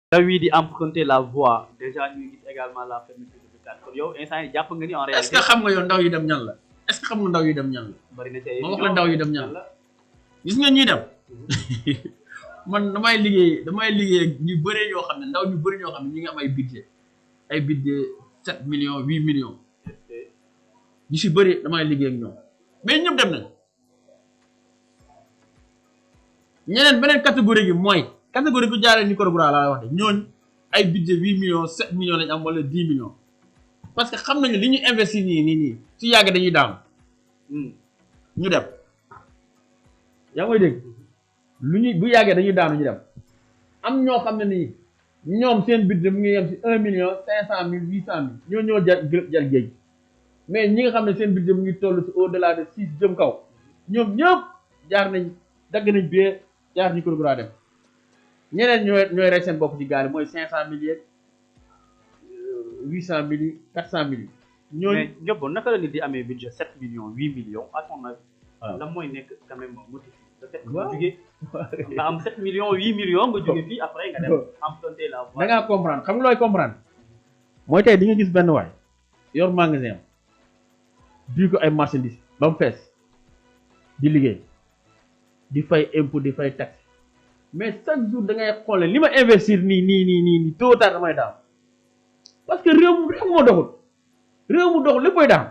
ndaw yi di emprunter la voie déjà ñuy gis également la fermeture de l'hôpital kon yow instant yi jàpp nga ni en réalité est-ce que xam nga yow ndaw yi dem ñan la est-ce que xam nga ndaw yi dem ñan la bari na ci ma wax la ndaw yi dem ñan la gis nga ñi dem man damay liggéey ak ñu bëree ñoo xam ne ndaw ñu bëri ñoo xam ne ñu ngi am ay budget 7 millions 8 millions ñu si bëri damay liggéey ak ñoom mais ñëpp dem nañ ñeneen beneen catégorie gi mooy catégorie bu jaaree micro laa wax de ñooñ ay budget 8 millions 7 millions lañ am wala 10 millions parce que xam nañu li ñu investir nii su yàgg dañuy daanu ñu dem yaa ngi koy dégg bu yàggee dañuy daanu ñu dem am ñoo xam ne nii ñoom seen budget mu ngi yem si 1 million 500 000 800 000 ñoo jar géej mais ñi nga xam ne seen budget mu ngi toll si au delà de 6 jëm kaw ñoom ñëpp jaar nañ dagg nañ bee jaar ñu ko dem ñeneen ñooy rey seen bopp ci gaal mooy 500 000 yeeg 800 000 yi 400 000 yi. ñooñu mais Diop naka la nit di amee budget 7 millions 8 millions à ton avis. waaw lan mooy nekk quand même motif. le fait que nga jógee nga am 7 millions 8 millions nga jóge fii après nga dem emprunter la voie. da ngaa comprendre xam nga looy comprendre mooy tey di nga gis benn waay yor magasin am di ko ay marchandises ba mu fees di liggéey di fay impôt di fay taxe mais chaque jour da ngay xoole li ma investir nii tôt ou tard damay daaw parce que réew mu doxul réew mu doxul léppay daaw